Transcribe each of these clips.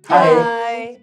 Hi.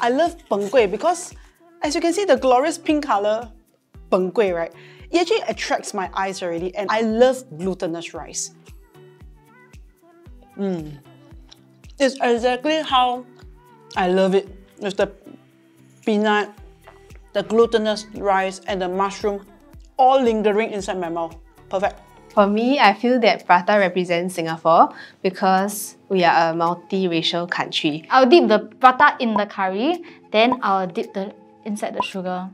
I love png kueh because, as you can see, the glorious pink color png kueh, right? It actually attracts my eyes already, and I love glutinous rice. It's exactly how I love it. With the peanut, the glutinous rice, and the mushroom all lingering inside my mouth. Perfect. For me, I feel that prata represents Singapore because we are a multiracial country. I'll dip the prata in the curry, then I'll dip the inside the sugar.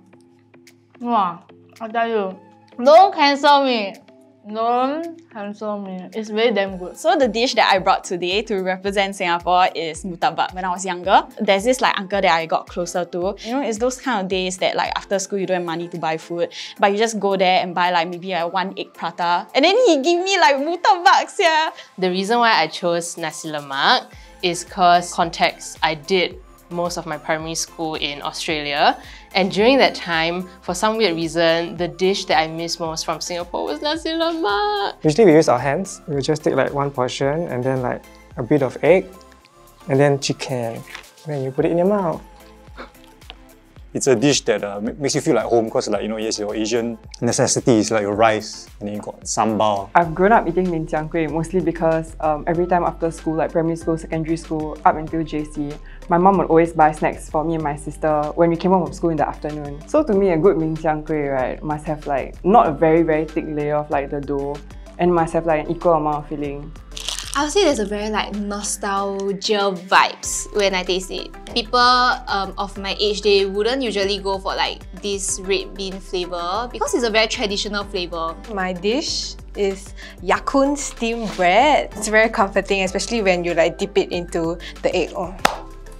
Wow, I tell you, don't cancel me. Don't cancel me. It's very damn good. So the dish that I brought today to represent Singapore is murtabak. When I was younger, there's this like uncle that I got closer to. You know, it's those kind of days that like after school you don't have money to buy food, but you just go there and buy like maybe a 1 egg prata, and then he give me like murtabaks, yeah. The reason why I chose nasi lemak is because context. I did most of my primary school in Australia, and during that time, for some weird reason, the dish that I miss most from Singapore was nasi lemak. Usually we use our hands. We just take like one portion and then like a bit of egg and then chicken. Then you put it in your mouth. It's a dish that makes you feel like home because like, you know, yes, your Asian necessities like your rice and then you got sambal. I've grown up eating min chiang kueh mostly because every time after school, like primary school, secondary school, up until JC, my mom would always buy snacks for me and my sister when we came home from school in the afternoon. So to me, a good min chiang kueh, right, must have like not a very thick layer of like the dough, and must have like an equal amount of filling. I would say there's a very like nostalgia vibes when I taste it. People of my age, they wouldn't usually go for like this red bean flavor because it's a very traditional flavor. My dish is Ya Kun steamed bread. It's very comforting, especially when you like dip it into the egg. Oh,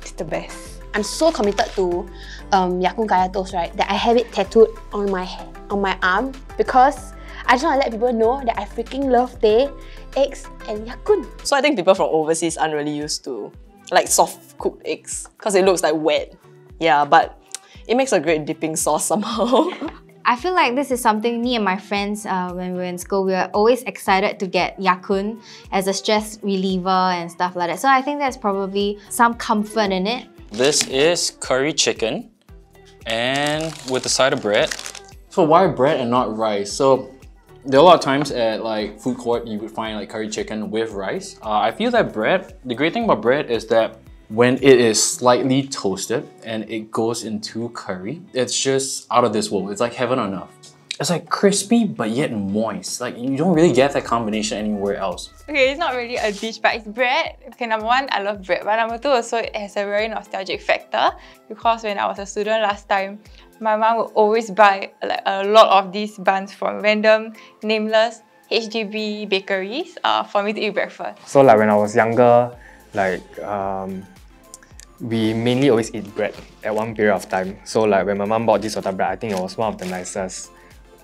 it's the best. I'm so committed to Ya Kun Kaya Toast, right, that I have it tattooed on my arm because I just want to let people know that I freaking love teh, eggs, and Ya Kun. So I think people from overseas aren't really used to like soft cooked eggs because it looks like wet. Yeah, but it makes a great dipping sauce somehow. I feel like this is something me and my friends, when we were in school, we were always excited to get Ya Kun as a stress reliever and stuff like that. So I think there's probably some comfort in it. This is curry chicken and with a side of bread. So why bread and not rice? So there are a lot of times at like food court you would find like curry chicken with rice. I feel that bread, the great thing about bread is that when it is slightly toasted and it goes into curry, it's just out of this world. It's like heaven on earth. It's like crispy but yet moist. Like you don't really get that combination anywhere else. Okay, it's not really a dish, but it's bread. Okay, number one, I love bread. But number two, also it has a very nostalgic factor because when I was a student last time, my mom would always buy like a lot of these buns from random, nameless HDB bakeries for me to eat breakfast. So like when I was younger, like we mainly always eat bread at one period of time. So like when my mom bought this otah bread, I think it was one of the nicest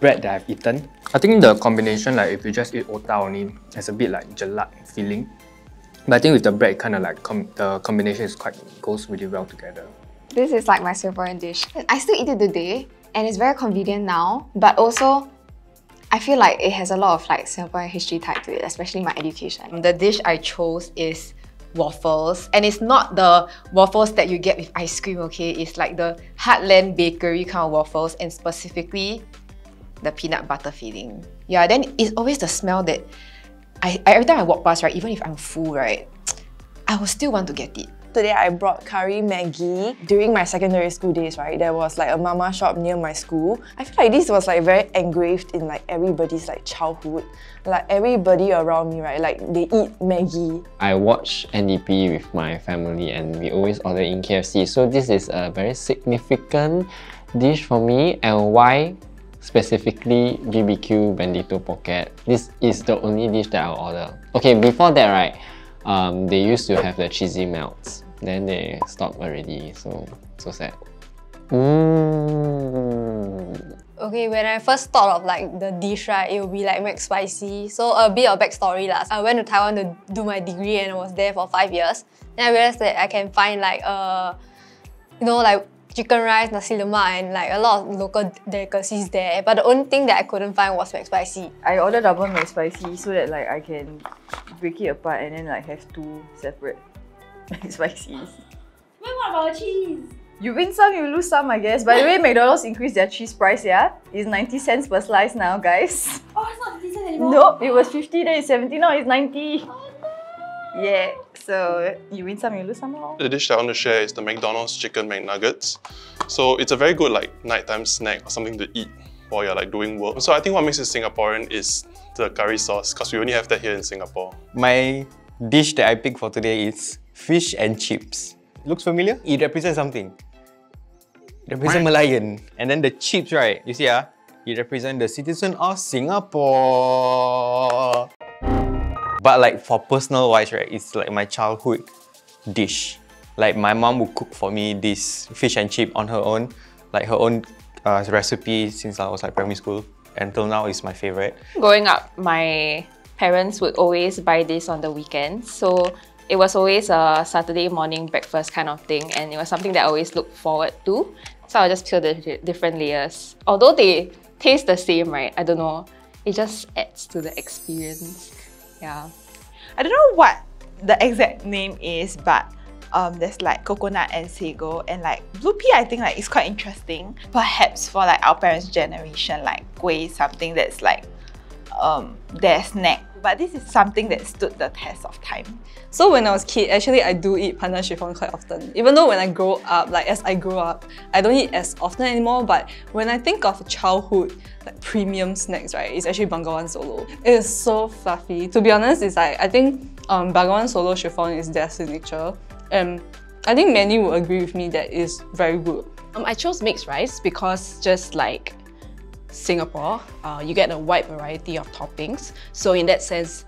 bread that I've eaten. I think the combination, like if you just eat otah only, it's a bit like gelat feeling. But I think with the bread, kind of like the combination goes really well together. This is like my Singaporean dish. I still eat it today and it's very convenient now, but also I feel like it has a lot of like Singaporean history tied to it, especially my education. The dish I chose is waffles, and it's not the waffles that you get with ice cream, okay? It's like the Heartland Bakery kind of waffles, and specifically the peanut butter filling. Yeah, then it's always the smell that every time I walk past, right, even if I'm full, right, I will still want to get it. Today I brought curry Maggi. During my secondary school days, right, there was like a mama shop near my school. I feel like this was like very engraved in like everybody's like childhood. Like everybody around me, right, like they eat Maggi. I watch NDP with my family and we always order in KFC. So this is a very significant dish for me. And why specifically BBQ Bandito Pocket? This is the only dish that I'll order. Okay, before that, right, they used to have the cheesy melts. Then they stopped already, so sad. Okay, when I first thought of like the dish, right, it would be like McSpicy. So a bit of backstory lah. I went to Taiwan to do my degree and I was there for 5 years. Then I realized that I can find like you know, like chicken rice, nasi lemak, and like a lot of local delicacies there. But the only thing that I couldn't find was McSpicy. I ordered double McSpicy so that like I can break it apart and then like have 2 separate McSpicies. Wait, what about cheese? You win some, you lose some, I guess. By the way, McDonald's increased their cheese price, yeah? It's 90 cents per slice now, guys. Oh, it's not 50 cents anymore. Nope, it was 50, then it's 70, now it's 90. Oh, no. Yeah, so you win some, you lose some more. The dish that I want to share is the McDonald's Chicken McNuggets. So it's a very good like nighttime snack or something to eat while you're like doing work. So I think what makes it Singaporean is the curry sauce, because we only have that here in Singapore. My dish that I picked for today is fish and chips. Looks familiar? It represents something. It represents Malayan. And then the chips, right? You see, it represents the citizen of Singapore. But like for personal wise, right, it's like my childhood dish. Like my mom would cook for me this fish and chip on her own, like her own recipe since I was like primary school. Until now, it's my favorite. Growing up, my parents would always buy this on the weekends. So it was always a Saturday morning breakfast kind of thing, and it was something that I always looked forward to. So I'll just peel the different layers. Although they taste the same, right? I don't know. It just adds to the experience. Yeah. I don't know what the exact name is, but there's like coconut and sago, and like blue pea I think like is quite interesting. Perhaps for like our parents' generation, like kueh is something that's like their snack. But this is something that stood the test of time. So when I was a kid, actually I do eat pandan chiffon quite often. Even though when I grow up, like as I grow up, I don't eat as often anymore, but when I think of childhood, like premium snacks, right, it's actually Bengawan Solo. It is so fluffy. To be honest, it's like, I think Bengawan Solo chiffon is their signature. And I think many will agree with me that it's very good. I chose mixed rice because just like Singapore, you get a wide variety of toppings. So in that sense,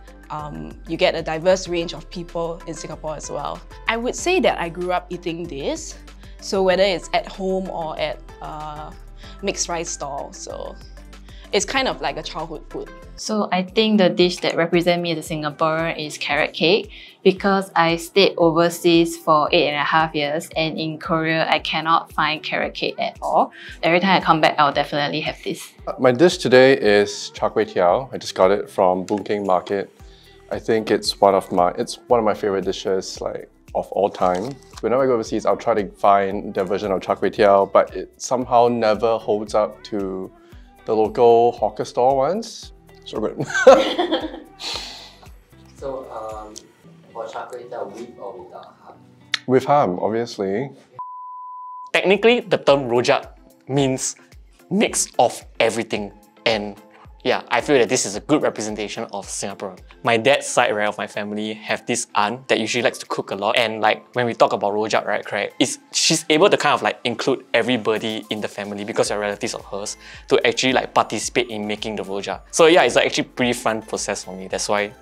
you get a diverse range of people in Singapore as well. I would say that I grew up eating this. So whether it's at home or at mixed rice stall, so it's kind of like a childhood food. So I think the dish that represents me as a Singaporean is carrot cake, because I stayed overseas for 8.5 years, and in Korea I cannot find carrot cake at all. Every time I come back, I'll definitely have this. My dish today is char kway teow. I just got it from Boon Keng Market. I think it's one of my favorite dishes like of all time. Whenever I go overseas, I'll try to find their version of char kway teow, but it somehow never holds up to the local hawker store ones. So good. So, for char kway teow, with or without ham? With ham, obviously. Technically, the term rojak means mix of everything, and yeah, I feel that this is a good representation of Singapore. My dad's side, right, of my family have this aunt that usually likes to cook a lot, and like when we talk about rojak, right, she's able to kind of like include everybody in the family because they're relatives of hers to actually like participate in making the rojak. So yeah, it's like actually pretty fun process for me. That's why,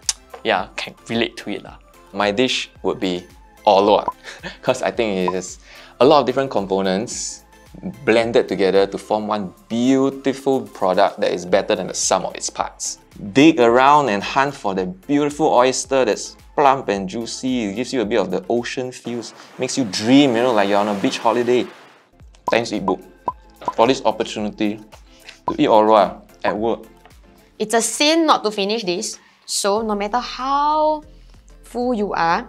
yeah, can relate to it lah. My dish would be orlo, because I think it is a lot of different components blended together to form one beautiful product that is better than the sum of its parts. Dig around and hunt for the beautiful oyster that's plump and juicy. It gives you a bit of the ocean feels, makes you dream, you know, like you're on a beach holiday. Thanks eBook for this opportunity to eat orlo at work. It's a sin not to finish this, so no matter how full you are,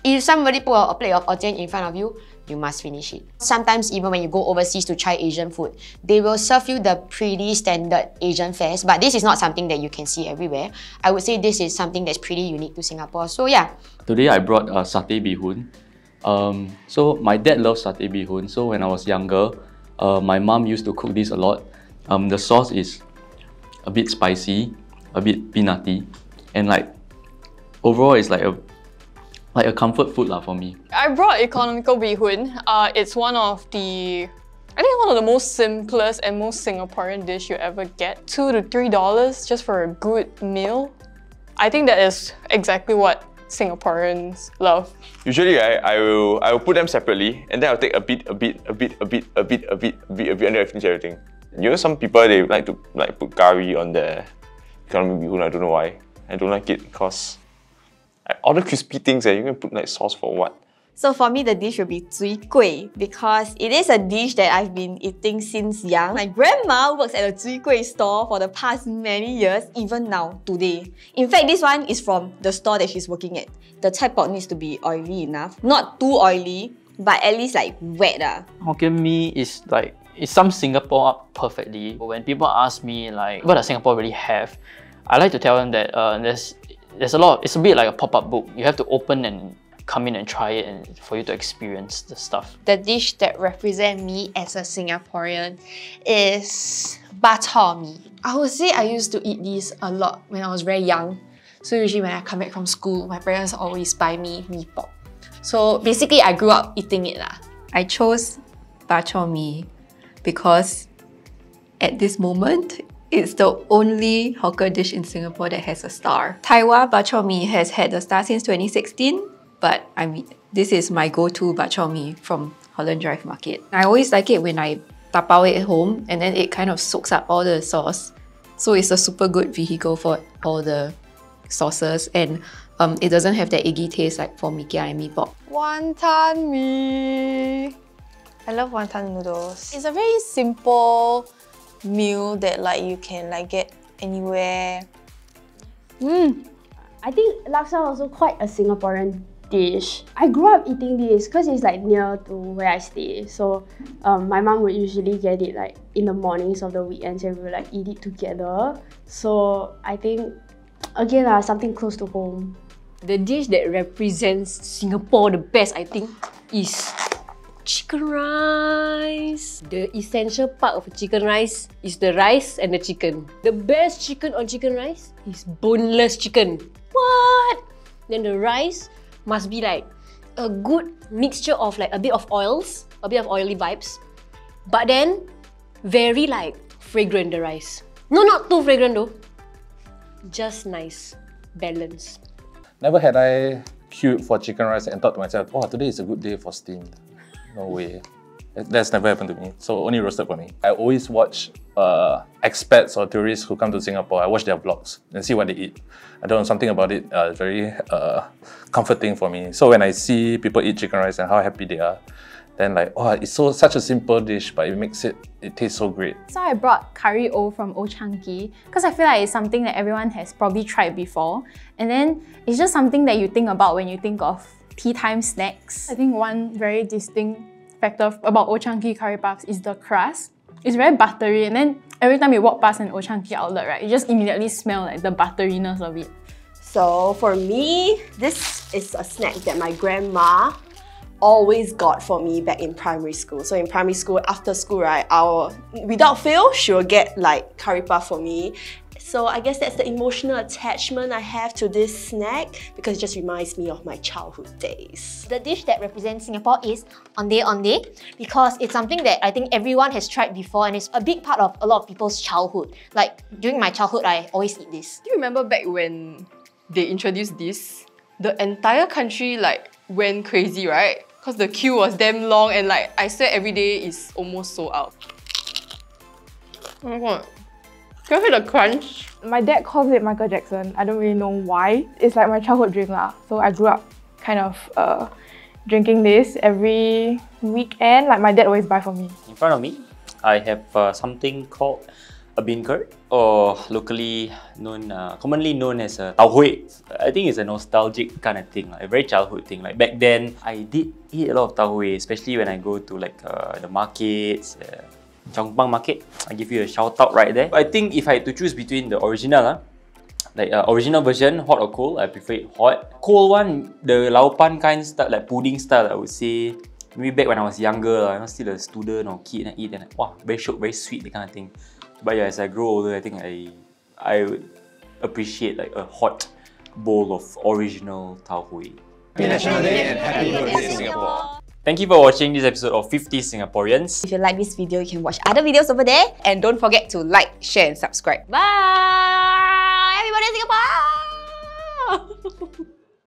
if somebody put a plate of orchard in front of you, you must finish it. Sometimes even when you go overseas to try Asian food, they will serve you the pretty standard Asian fares, but this is not something that you can see everywhere. I would say this is something that's pretty unique to Singapore, so yeah. Today I brought satay bee hoon. So my dad loves satay bee hoon, so when I was younger, my mom used to cook this a lot. The sauce is a bit spicy, a bit peanutty, and like overall it's like a comfort food for me. I brought economical bee hoon. It's one of the, I think one of the most simplest and most Singaporean dish you ever get. $2 to $3 just for a good meal. I think that is exactly what Singaporeans love. Usually, I will put them separately, and then I'll take a bit, and then I finish everything. You know, some people they like to put curry on their economic bee hoon. I don't know why. I don't like it because all the crispy things that you can put like sauce for what? So for me, the dish will be zui gui because it is a dish that I've been eating since young. My grandma works at a zui gui store for the past many years, even now, today. In fact, this one is from the store that she's working at. The chai pot needs to be oily enough. Not too oily, but at least like wet. Hokkien Mee is like, it sums Singapore up perfectly. When people ask me like, what does Singapore really have? I like to tell them that there's a lot, it's a bit like a pop-up book. You have to open and come in and try it and for you to experience the stuff. The dish that represents me as a Singaporean is bak chor mee. I would say I used to eat these a lot when I was very young. So usually when I come back from school, my parents always buy me mee pok. So basically I grew up eating it. I chose bak chor mee because at this moment, it's the only hawker dish in Singapore that has a star. Taiwan bak chor mee has had the star since 2016, but I mean, this is my go-to bak chor mee from Holland Drive Market. I always like it when I tapao it at home and then it kind of soaks up all the sauce. So it's a super good vehicle for all the sauces and it doesn't have that eggy taste like for mee kia and mee pok. Wonton mee. I love wonton noodles. It's a very simple meal that like you can like get anywhere. I think laksa also quite a Singaporean dish. I grew up eating this because it's like near to where I stay. So my mom would usually get it like in the mornings of the weekends and we would like eat it together. So I think again something close to home. The dish that represents Singapore the best, I think, is chicken rice. The essential part of chicken rice is the rice and the chicken. The best chicken on chicken rice is boneless chicken. What? Then the rice must be like a good mixture of like a bit of oils, a bit of oily vibes, but then very like fragrant the rice. No, not too fragrant though. Just nice, balance. Never had I queued for chicken rice and thought to myself, oh, today is a good day for steamed. No way. That's never happened to me. So only roasted for me. I always watch expats or tourists who come to Singapore. I watch their vlogs and see what they eat. I don't know, something about it very comforting for me. So when I see people eat chicken rice and how happy they are, then like, oh, it's such a simple dish, but it tastes so great. So I brought curry O from Old Chang Kee because I feel like it's something that everyone has probably tried before. And then it's just something that you think about when you think of tea time snacks. I think one very distinct factor about Old Chang Kee curry puffs is the crust. It's very buttery and then every time you walk past an Old Chang Kee outlet, right, you just immediately smell like the butteriness of it. So for me, this is a snack that my grandma always got for me back in primary school. So in primary school, after school, right, without fail, she will get like curry puff for me. So I guess that's the emotional attachment I have to this snack because it just reminds me of my childhood days. The dish that represents Singapore is ondeh ondeh because it's something that I think everyone has tried before and it's a big part of a lot of people's childhood. Like during my childhood, I always eat this. Do you remember back when they introduced this? The entire country like went crazy, right? Because the queue was damn long and like I swear every day is almost sold out. Oh my god. Can you feel the crunch? My dad calls it Michael Jackson. I don't really know why. It's like my childhood drink lah. So I grew up kind of drinking this every weekend. Like my dad always buy for me. In front of me, I have something called a bean curd, or locally known, commonly known as a tau hui. I think it's a nostalgic kind of thing, like a very childhood thing. Like back then, I did eat a lot of tau hui, especially when I go to like the markets, Chong Pang Market. I give you a shout out right there. I think if I had to choose between the original, original version, hot or cold, I prefer it hot. Cold one, the laupan kind style, like pudding style, I would say. Maybe back when I was younger, I was still a student or kid and I eat and like, wow, very shock, very sweet, that kind of thing. But yeah, as I grow older, I think I would appreciate like a hot bowl of original tau hui. Happy National Day and happy birthday Singapore! Thank you for watching this episode of 50 Singaporeans. If you like this video, you can watch other videos over there. And don't forget to like, share and subscribe. Bye! Happy birthday Singapore!